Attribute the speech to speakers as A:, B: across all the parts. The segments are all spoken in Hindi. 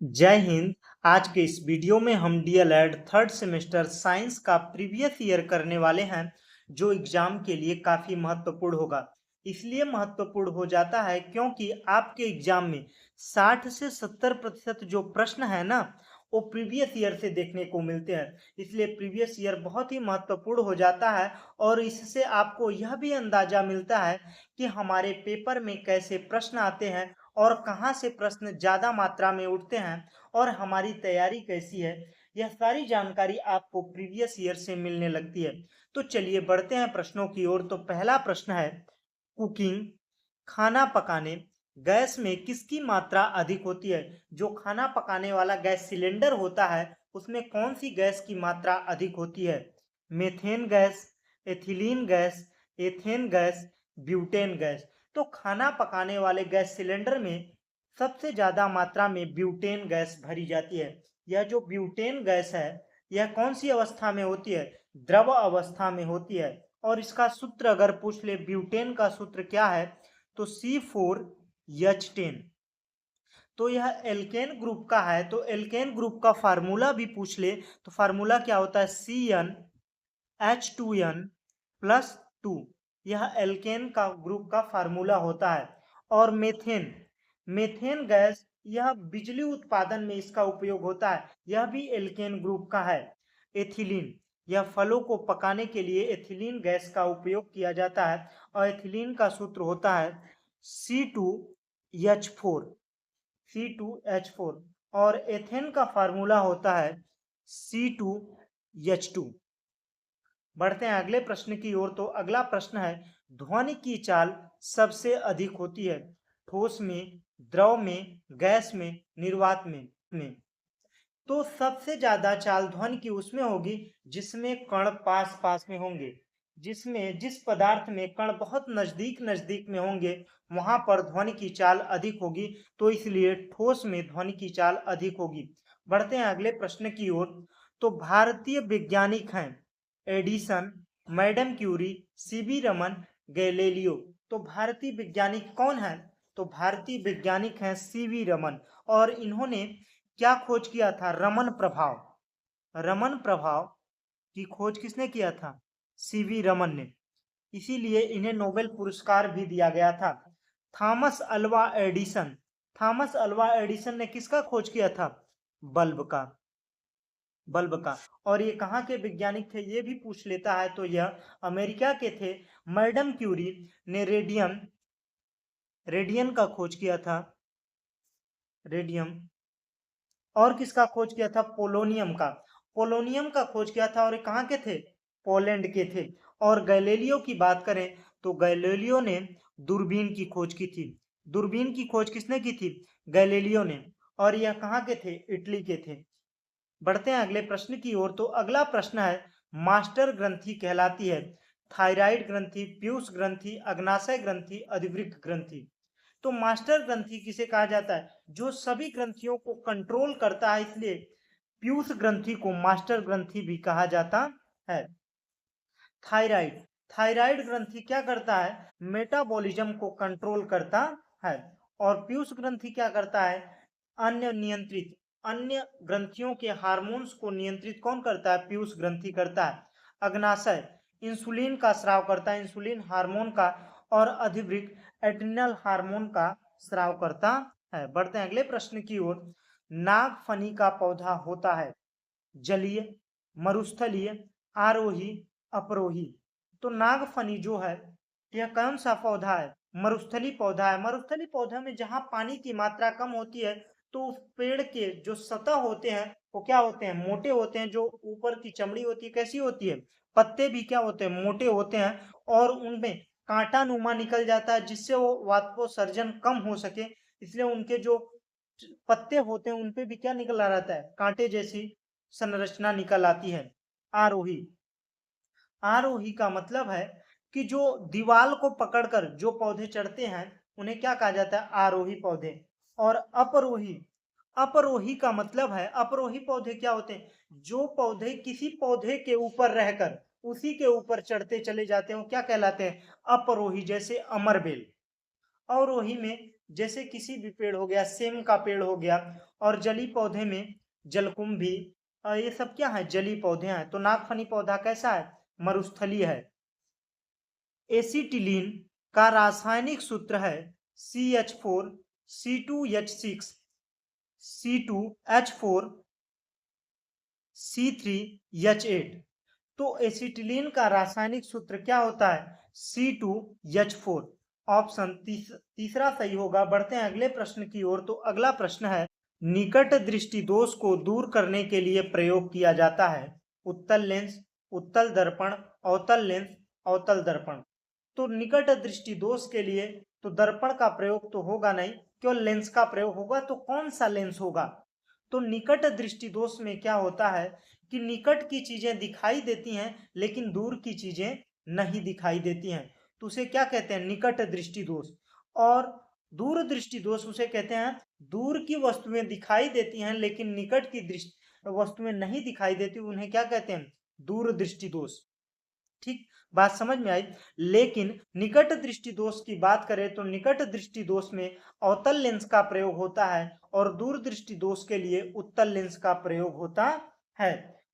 A: जय हिंद। आज के इस वीडियो में हम डीएलएड थर्ड सेमेस्टर साइंस का प्रीवियस ईयर करने वाले हैं, जो एग्जाम के लिए काफ़ी महत्वपूर्ण होगा। इसलिए महत्वपूर्ण हो जाता है क्योंकि आपके एग्जाम में 60 से 70% जो प्रश्न है ना, वो प्रीवियस ईयर से देखने को मिलते हैं। इसलिए प्रीवियस ईयर बहुत ही महत्वपूर्ण हो जाता है और इससे आपको यह भी अंदाजा मिलता है कि हमारे पेपर में कैसे प्रश्न आते हैं और कहाँ से प्रश्न ज़्यादा मात्रा में उठते हैं और हमारी तैयारी कैसी है। यह सारी जानकारी आपको प्रीवियस ईयर से मिलने लगती है। तो चलिए बढ़ते हैं प्रश्नों की ओर। तो पहला प्रश्न है, कुकिंग खाना पकाने गैस में किसकी मात्रा अधिक होती है। जो खाना पकाने वाला गैस सिलेंडर होता है उसमें कौन सी गैस की मात्रा अधिक होती है। Methane gas, ethylene gas, ethane gas, butane gas. तो खाना पकाने वाले गैस सिलेंडर में सबसे ज़्यादा मात्रा में ब्यूटेन गैस भरी जाती है। यह जो ब्यूटेन गैस है यह कौन सी अवस्था में होती है, द्रव अवस्था में होती है। और इसका सूत्र अगर पूछ ले ब्यूटेन का सूत्र क्या है तो C4H10। तो यह एल्केन ग्रुप का है, तो एल्केन ग्रुप का फार्मूला भी पूछ ले तो फार्मूला क्या होता है, CnH2n+2। यह एल्केन का ग्रुप का फार्मूला होता है। और मेथेन, मेथेन गैस यह बिजली उत्पादन में इसका उपयोग होता है, यह भी एल्केन ग्रुप का है। एथिलीन, यह फलों को पकाने के लिए एथिलीन गैस का उपयोग किया जाता है और एथिलीन का सूत्र होता है C2H4, C2H4। और एथेन का फार्मूला होता है C2H2। बढ़ते हैं अगले प्रश्न की ओर। तो अगला प्रश्न है, ध्वनि की चाल सबसे अधिक होती है ठोस में, द्रव में, गैस में, निर्वात में। तो सबसे ज्यादा चाल ध्वनि की उसमें होगी जिसमें कण पास पास में होंगे, जिस पदार्थ में कण बहुत नजदीक नजदीक में होंगे वहां पर ध्वनि की चाल अधिक होगी। तो इसलिए ठोस में ध्वनि की चाल अधिक होगी। बढ़ते हैं अगले प्रश्न की ओर। तो भारतीय वैज्ञानिक हैं Edison, madam Curie, C V Raman, Galileo. तो भारतीय वैज्ञानिक कौन है, तो भारतीय वैज्ञानिक हैं सीवी रमन। और इन्होंने क्या खोज किया था, रमन प्रभाव। रमन प्रभाव की खोज किसने किया था, सीवी रमन ने। इसीलिए इन्हें नोबेल पुरस्कार भी दिया गया था। Thomas Alva Edison, Thomas Alva Edison ने किसका खोज किया था, बल्ब का, बल्ब का। और ये कहाँ के वैज्ञानिक थे ये भी पूछ लेता है, तो यह अमेरिका के थे। मैडम क्यूरी ने रेडियम, रेडियम का खोज किया था, रेडियम। और किसका खोज किया था, पोलोनियम का, पोलोनियम का खोज किया था। और ये कहाँ के थे, पोलैंड के थे। और गैलीलियो की बात करें तो गैलीलियो ने दूरबीन की खोज की थी। दूरबीन की खोज किसने की थी, गैलीलियो ने। और यह कहाँ के थे, इटली के थे। बढ़ते हैं अगले प्रश्न की ओर। तो अगला प्रश्न है, मास्टर ग्रंथि कहलाती है थायराइड ग्रंथि, पीयूष ग्रंथि, अग्नाशय ग्रंथि, अधिवृक्क ग्रंथि। तो मास्टर ग्रंथि किसे कहा जाता है, जो सभी ग्रंथियों को कंट्रोल करता है, इसलिए पीयूष ग्रंथि को मास्टर ग्रंथि भी कहा जाता है। थायराइड, थायराइड ग्रंथि क्या करता है, मेटाबॉलिज्म को कंट्रोल करता है। और पीयूष ग्रंथि क्या करता है, अन्य नियंत्रित, अन्य ग्रंथियों के हार्मोन्स को नियंत्रित कौन करता है, पीयूष ग्रंथि करता है। अग्नाशय इंसुलिन का स्राव करता है, इंसुलिन हार्मोन का। और अधिवृक्क एड्रिनल हार्मोन का स्राव करता है। बढ़ते हैं अगले प्रश्न की ओर। नागफनी का पौधा होता है जलीय, मरुस्थलीय, आरोही, अपरोही। तो नागफनी जो है यह कौन सा पौधा है, मरुस्थली पौधा है। मरुस्थली पौधे में जहां पानी की मात्रा कम होती है तो उस पेड़ के जो सतह होते हैं वो क्या होते हैं, मोटे होते हैं। जो ऊपर की चमड़ी होती है कैसी होती है, पत्ते भी क्या होते हैं, मोटे होते हैं। और उनमें कांटा नुमा निकल जाता है जिससे वो वाष्पोत्सर्जन कम हो सके। इसलिए उनके जो पत्ते होते हैं उनपे भी क्या निकल रहता है, कांटे जैसी संरचना निकल आती है। आरोही, आरोही का मतलब है कि जो दीवाल को पकड़कर जो पौधे चढ़ते हैं उन्हें क्या कहा जाता है, आरोही पौधे। और अपरोही, अपरोही का मतलब है, अपरोही पौधे क्या होते हैं, जो पौधे किसी पौधे के ऊपर रहकर उसी के ऊपर चढ़ते चले जाते हैं वो क्या कहलाते हैं, अपरोही। जैसे अमरबेल, अवरोही में जैसे किसी भी पेड़ हो गया, सेम का पेड़ हो गया, और जली पौधे में जलकुंभी, ये सब क्या है, जली पौधे हैं। तो नागफनी पौधा कैसा है, मरुस्थलीय है। एसिटिलीन का रासायनिक सूत्र है CH4 C2H6 C2H4 C3H8। तो एसिटिलीन का रासायनिक सूत्र क्या होता है, C2H4। ऑप्शन तीसरा सही होगा। बढ़ते हैं अगले प्रश्न की ओर। तो अगला प्रश्न है, निकट दृष्टि दोष को दूर करने के लिए प्रयोग किया जाता है उत्तल लेंस, उत्तल दर्पण, अवतल लेंस, अवतल दर्पण। तो निकट दृष्टि दोष के लिए तो दर्पण का प्रयोग तो होगा नहीं, केवल लेंस का प्रयोग होगा। तो कौन सा लेंस होगा, तो निकट दृष्टि दोष में क्या होता है कि निकट की चीजें दिखाई देती हैं लेकिन दूर की चीजें नहीं दिखाई देती हैं, तो उसे क्या कहते हैं, निकट दृष्टि दोष। और दूर दृष्टि दोष उसे कहते हैं, दूर की वस्तुएं दिखाई देती हैं लेकिन निकट की दृष्टि वस्तुएं नहीं दिखाई देती, उन्हें क्या कहते हैं, दूर दृष्टि दोष। ठीक, बात समझ में आई। लेकिन निकट दृष्टि दोष की बात करें तो निकट दृष्टि दोष में अवतल लेंस का प्रयोग होता है और दूर दृष्टि दोष के लिए उत्तल लेंस का प्रयोग होता है।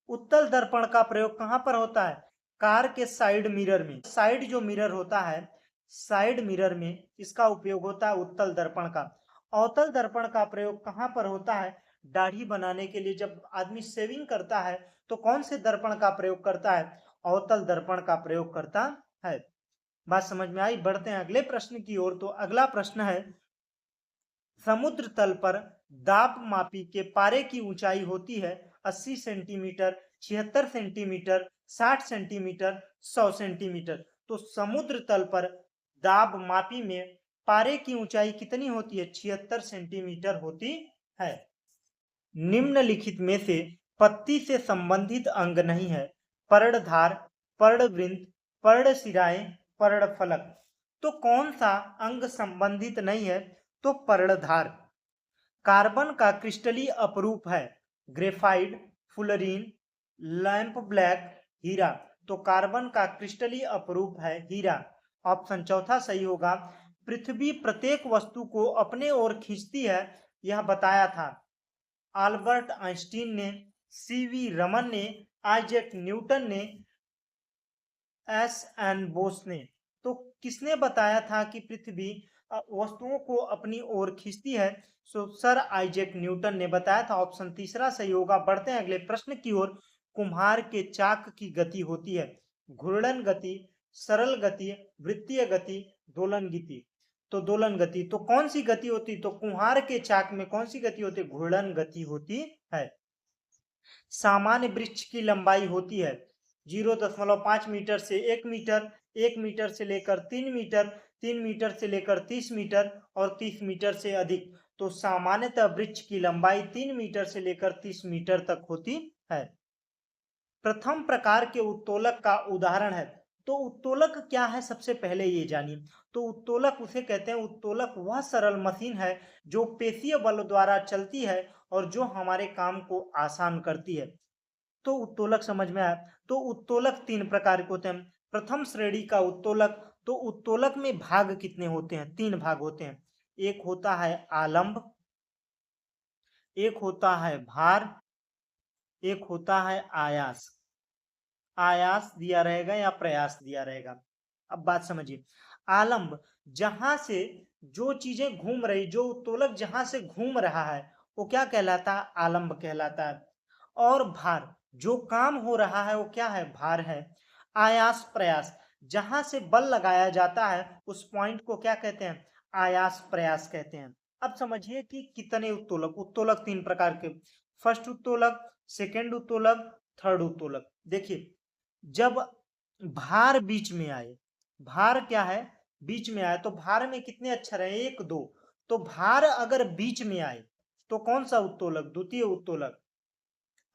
A: उत्तल दर्पण का प्रयोग कहां पर होता है, कार के साइड मिरर में। साइड जो मिरर होता है, साइड मिरर में इसका उपयोग होता है उत्तल दर्पण का। अवतल दर्पण का प्रयोग कहां पर होता है, दाढ़ी बनाने के लिए जब आदमी शेविंग करता है तो कौन से दर्पण का प्रयोग करता है, अवतल दर्पण का प्रयोग करता है। बात समझ में आई। बढ़ते हैं अगले प्रश्न की ओर। तो अगला प्रश्न है, समुद्र तल पर दाब मापी के पारे की ऊंचाई होती है 80 सेंटीमीटर, 76 सेंटीमीटर, 60 सेंटीमीटर, 100 सेंटीमीटर। तो समुद्र तल पर दाब मापी में पारे की ऊंचाई कितनी होती है, 76 सेंटीमीटर होती है। निम्नलिखित में से पत्ती से संबंधित अंग नहीं है, पर्णधार, पर्णवृंत, पर्णशिराएं, पर्णफलक। तो कौन सा अंग संबंधित नहीं है, तो पर्णधार। कार्बन का क्रिस्टलीय अपरूप है ग्रेफाइट, फुलरीन, लैंप ब्लैक, हीरा। तो कार्बन का क्रिस्टलीय अपरूप है हीरा। ऑप्शन चौथा सही होगा। पृथ्वी प्रत्येक वस्तु को अपने ओर खींचती है, यह बताया था अल्बर्ट आइंस्टीन ने, सीवी रमन ने, आइजैक न्यूटन ने, एस.एन. बोस ने। तो किसने बताया था कि पृथ्वी वस्तुओं को अपनी ओर खींचती है, सो सर आइजैक न्यूटन ने बताया था। ऑप्शन तीसरा सही होगा। बढ़ते हैं अगले प्रश्न की ओर। कुम्हार के चाक की गति होती है घूर्णन गति, सरल गति, वृत्तीय गति, दोलन गति। तो दोलन गति। तो कौन सी गति होती, तो कुम्हार के चाक में कौन सी गति होती, घूर्णन गति होती है। सामान्य वृक्ष की लंबाई होती है 0.5 मीटर से 1 मीटर, 1 मीटर से लेकर 3 मीटर, 3 मीटर से लेकर 30 मीटर और 30 मीटर से अधिक। तो सामान्यतः वृक्ष की लंबाई 3 मीटर से लेकर 30 मीटर तक होती है। प्रथम प्रकार के उत्तोलक का उदाहरण है। तो उत्तोलक क्या है, सबसे पहले ये जानिए। तो उत्तोलक उसे कहते हैं, उत्तोलक वह सरल मशीन है जो पेशीय बल द्वारा चलती है और जो हमारे काम को आसान करती है। तो उत्तोलक समझ में आया। तो उत्तोलक 3 प्रकार के होते हैं। प्रथम श्रेणी का उत्तोलक, तो उत्तोलक में भाग कितने होते हैं, 3 भाग होते हैं। एक होता है आलंब, एक होता है भार, एक होता है आयास। आयास दिया रहेगा या प्रयास दिया रहेगा। अब बात समझिए। आलंब, जहां से जो चीजें घूम रही, जो उत्तोलक जहां से घूम रहा है वो क्या कहलाता है, आलंब कहलाता है। और भार, जो काम हो रहा है वो क्या है, भार है। आयास प्रयास, जहां से बल लगाया जाता है उस पॉइंट को क्या कहते हैं, आयास प्रयास कहते हैं। अब समझिए कि कितने उत्तोलक, उत्तोलक 3 प्रकार के। फर्स्ट उत्तोलक, सेकेंड उत्तोलक, थर्ड उत्तोलक। देखिए, जब भार बीच में आए, भार क्या है, बीच में आए, तो भार में कितने अक्षर है, 1 2। तो भार अगर बीच में आए तो कौन सा उत्तोलक, द्वितीय उत्तोलक।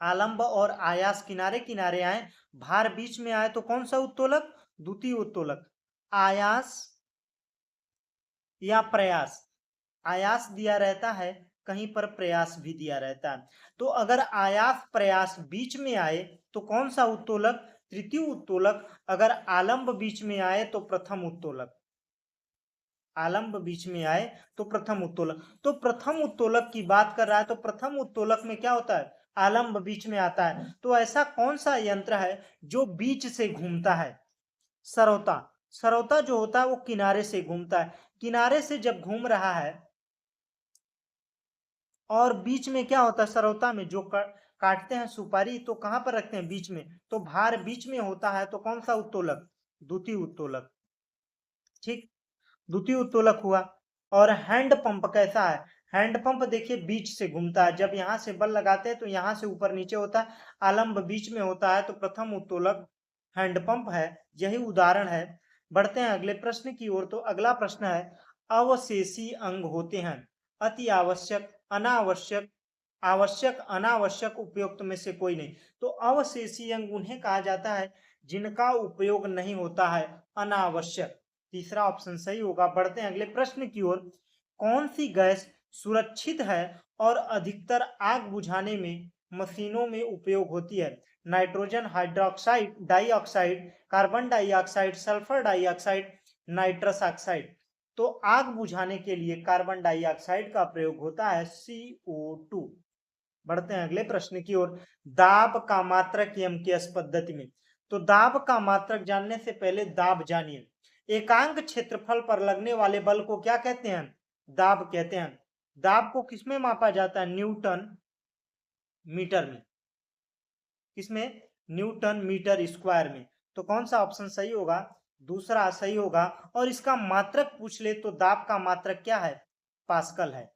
A: आलंब और आयास किनारे किनारे आए, भार बीच में आए तो कौन सा उत्तोलक, द्वितीय उत्तोलक। आयास या प्रयास, आयास दिया रहता है, कहीं पर प्रयास भी दिया रहता है। तो अगर आयास प्रयास बीच में आए तो कौन सा उत्तोलक, तृतीय उत्तोलक। अगर आलंब बीच में आए तो प्रथम उत्तोलक। आलंब बीच में आए तो प्रथम उत्तोलक। तो प्रथम उत्तोलक की बात कर रहा है तो प्रथम उत्तोलक में क्या होता है, आलंब बीच में आता है। तो ऐसा कौन सा यंत्र है जो बीच से घूमता है, सरौता। सरौता जो होता है वो किनारे से घूमता है। किनारे से जब घूम रहा है और बीच में क्या होता है, सरौता में जो काटते हैं सुपारी तो कहां पर रखते हैं, बीच में। तो भार बीच में होता है तो कौन सा उत्तोलक, द्वितीय उत्तोलक। ठीक, द्वितीय उत्तोलक हुआ। और हैंड पंप कैसा है, हैंड पंप देखिए बीच से घूमता है। जब यहां से बल लगाते हैं तो यहां से ऊपर नीचे होता है, आलंब बीच में होता है तो प्रथम उत्तोलक हैंड पंप है। यही उदाहरण है। बढ़ते हैं अगले प्रश्न की ओर। तो अगला प्रश्न है, अवशेषी अंग होते हैं अति आवश्यक, अनावश्यक, आवश्यक, अनावश्यक, उपयुक्त में से कोई नहीं। तो अवशेषी अंग उन्हें कहा जाता है जिनका उपयोग नहीं होता है, अनावश्यक। तीसरा ऑप्शन सही होगा। बढ़ते हैं अगले प्रश्न की ओर। कौन सी गैस सुरक्षित है और अधिकतर आग बुझाने में मशीनों में उपयोग होती है, nitrogen hydroxide, dioxide, carbon dioxide, sulphur dioxide, nitrous oxide. तो आग बुझाने के लिए कार्बन डाइऑक्साइड का प्रयोग होता है, CO2। बढ़ते हैं अगले प्रश्न की ओर। दाब का मात्रक यमकेश पद्धति में। तो दाब का मात्रक जानने से पहले दाब जानिए। एकांक क्षेत्रफल पर लगने वाले बल को क्या कहते हैं, दाब कहते हैं। दाब को किसमें मापा जाता है, न्यूटन मीटर में। किसमें, न्यूटन मीटर स्क्वायर में। तो कौन सा ऑप्शन सही होगा, दूसरा सही होगा। और इसका मात्रक पूछ ले तो दाब का मात्रक क्या है, पास्कल है।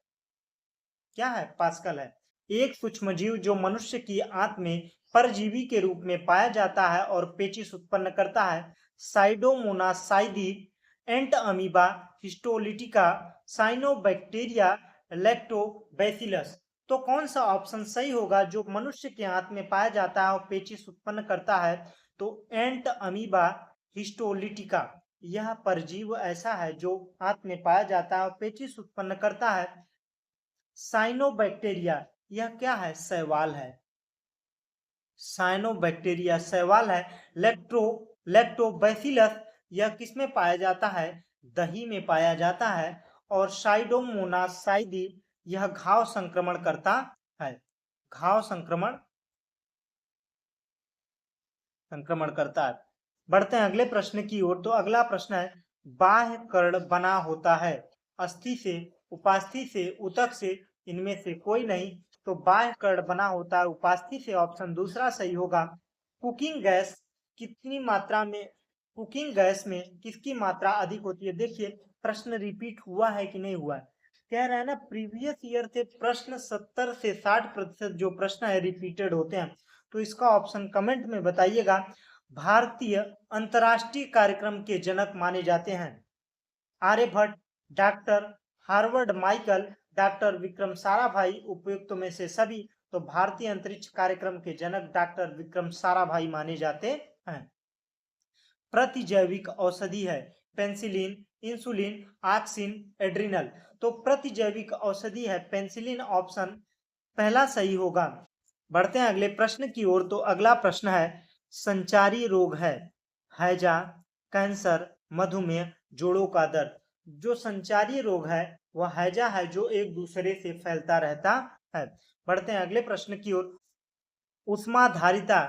A: क्या है, पास्कल है। एक सूक्ष्मजीव जो मनुष्य की आंत में परजीवी के रूप में पाया जाता है और पेचिश उत्पन्न करता है, साइडोमोनास साइडी, एंट अमीबा, हिस्टोलिटिका, साइनोबैक्टीरिया, लैक्टोबैसिलस। तो कौन सा ऑप्शन सही होगा, जो मनुष्य के आंत में पाया जाता है और पेचिश उत्पन्न करता है। तो एंट अमीबा हिस्टोलिटिका, यह परजीव ऐसा है जो आंत में पाया जाता है और पेचिश उत्पन्न करता है। साइनोबैक्टीरिया, यह क्या है, शैवाल है। साइनोबैक्टीरिया शैवाल है। लैक्टोबैसिलस, यह किसमें पाया जाता है, दही में पाया जाता है। और साइडोमोनास साइडी, यह घाव संक्रमण करता है, घाव संक्रमण करता है। बढ़ते हैं अगले प्रश्न की ओर। तो अगला प्रश्न है, बाह्य कर्ण बना होता है अस्थि से, उपास्थि से, उतक से, इनमें से कोई नहीं। तो बाह्य कर्ण बना होता है उपास्थि से, ऑप्शन दूसरा सही होगा। कुकिंग गैस कितनी मात्रा में, कुकिंग गैस में किसकी मात्रा अधिक होती है। देखिए प्रश्न रिपीट हुआ है कि नहीं हुआ है, कह रहे हैं ना प्रीवियस ईयर से प्रश्न 70 से 60% जो प्रश्न है रिपीटेड होते हैं। तो इसका ऑप्शन कमेंट में बताइएगा। भारतीय अंतरराष्ट्रीय कार्यक्रम के जनक माने जाते हैं, Aryabhata, doctor Harvard Michael, doctor Vikram Sarabhai, उपयुक्त में से सभी। तो भारतीय अंतरिक्ष कार्यक्रम के जनक डॉक्टर विक्रम साराभाई माने जाते हैं। प्रतिजैविक औषधि है पेंसिलिन, इंसुलिन, ऑक्सिन, एड्रिनल। तो प्रतिजैविक औषधि है पेंसिलिन, ऑप्शन पहला सही होगा। बढ़ते हैं अगले प्रश्न की ओर। तो अगला प्रश्न है, संचारी रोग है हैजा, कैंसर, मधुमेह, जोड़ों का दर्द। जो संचारी रोग है वह हैजा है जो एक दूसरे से फैलता रहता है। बढ़ते हैं अगले प्रश्न की ओर। उष्माधारिता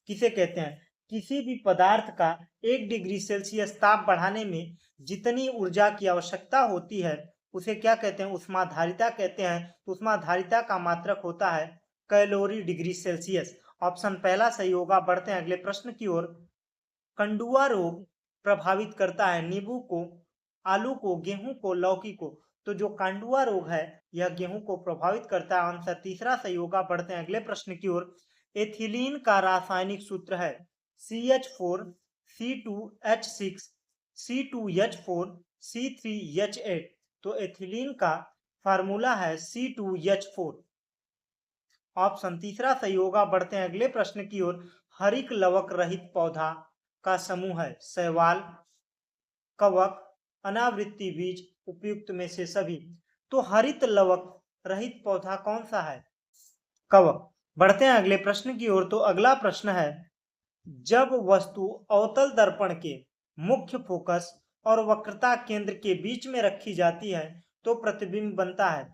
A: किसे कहते हैं, किसी भी पदार्थ का 1 डिग्री सेल्सियस ताप बढ़ाने में जितनी ऊर्जा की आवश्यकता होती है उसे क्या कहते हैं, उष्माधारिता कहते हैं। तो उष्माधारिता का मात्रक होता है कैलोरी डिग्री सेल्सियस, ऑप्शन पहला सही होगा। बढ़ते हैं अगले प्रश्न की ओर। कंडुआ रोग प्रभावित करता है नींबू को, आलू को, गेहूं को, लौकी को। तो जो कंडुआ रोग है यह गेहूं को प्रभावित करता है, आंसर तीसरा सही होगा। बढ़ते हैं अगले प्रश्न की ओर। एथिलीन का रासायनिक सूत्र है CH4 C2H6 C2H4 C3H8। तो एथिलीन का फार्मूला है C2H4, ऑप्शन तीसरा सही होगा। बढ़ते हैं अगले प्रश्न की ओर। हरित लवक रहित पौधा का समूह है शैवाल, कवक, अनावृत्ति बीज, उपयुक्त में से सभी। तो हरित लवक रहित पौधा कौन सा है, कवक। बढ़ते हैं अगले प्रश्न की ओर। तो अगला प्रश्न है, जब वस्तु अवतल दर्पण के मुख्य फोकस और वक्रता केंद्र के बीच में रखी जाती है तो प्रतिबिंब बनता है।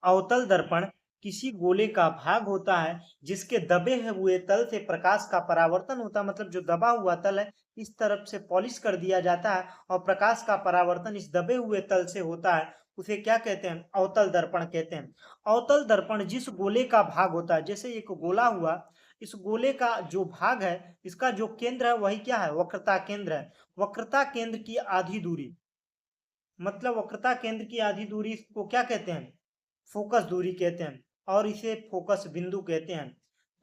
A: अवतल दर्पण किसी गोले का भाग होता है जिसके दबे हुए तल से प्रकाश का परावर्तन होता है। मतलब जो दबा हुआ तल है इस तरफ से पॉलिश कर दिया जाता है और प्रकाश का परावर्तन इस दबे हुए तल से होता है, उसे क्या कहते हैं? अवतल दर्पण कहते हैं। अवतल दर्पण जिस गोले का भाग होता है, जैसे एक गोला हुआ, इस गोले का जो भाग है इसका जो केंद्र है वही क्या है? वक्रता केंद्र है। वक्रता केंद्र की आधी दूरी, मतलब वक्रता केंद्र की आधी दूरी को क्या कहते हैं? फोकस दूरी कहते हैं और इसे फोकस बिंदु कहते हैं।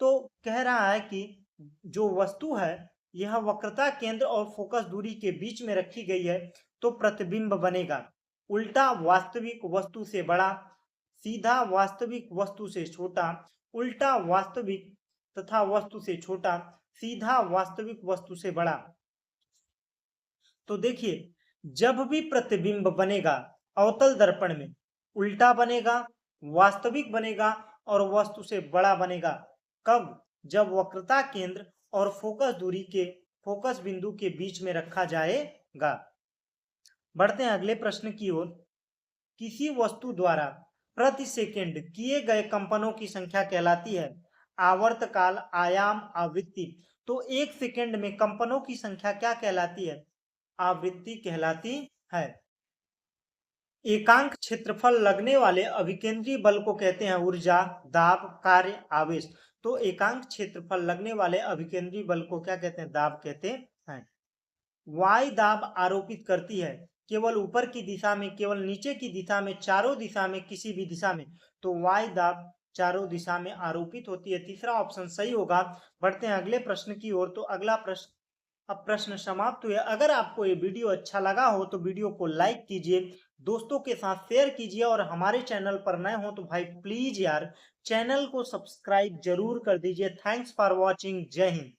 A: तो कह रहा है कि जो वस्तु है यह वक्रता केंद्र और फोकस दूरी के बीच में रखी गई है तो प्रतिबिंब बनेगा। उल्टा वास्तविक वस्तु से बड़ा, सीधा वास्तविक वस्तु से छोटा, उल्टा वास्तविक तथा वस्तु से छोटा, सीधा वास्तविक वस्तु से बड़ा। तो देखिए, जब भी प्रतिबिंब बनेगा अवतल दर्पण में, उल्टा बनेगा, वास्तविक बनेगा और वस्तु से बड़ा बनेगा। कब? जब वक्रता केंद्र और फोकस दूरी के फोकस बिंदु के बीच में रखा जाएगा। बढ़ते हैं अगले प्रश्न की ओर। किसी वस्तु द्वारा प्रति सेकंड किए गए कंपनों की संख्या कहलाती है आवर्तकाल, आयाम, आवृत्ति। तो एक सेकंड में कंपनों की संख्या क्या कहलाती है? आवृत्ति कहलाती है। एकांक क्षेत्रफल लगने वाले अभिकेंद्री बल को कहते हैं ऊर्जा, दाब, कार्य, आवेश। तो एकांक क्षेत्रफल लगने वाले अभिकेंद्री बल को क्या कहते हैं? दाब कहते हैं। वाई दाब आरोपित करती है केवल ऊपर की दिशा में, केवल नीचे की दिशा में, चारों दिशा में, किसी भी दिशा में। तो वाई दाब चारों दिशा में आरोपित होती है। तीसरा ऑप्शन सही होगा। बढ़ते हैं अगले प्रश्न की ओर। तो अगला प्रश्न, अब प्रश्न समाप्त हुए। अगर आपको ये वीडियो अच्छा लगा हो तो वीडियो को लाइक कीजिए, दोस्तों के साथ शेयर कीजिए और हमारे चैनल पर नए हो तो भाई प्लीज यार चैनल को सब्सक्राइब जरूर कर दीजिए। Thanks for watching. जय हिंद।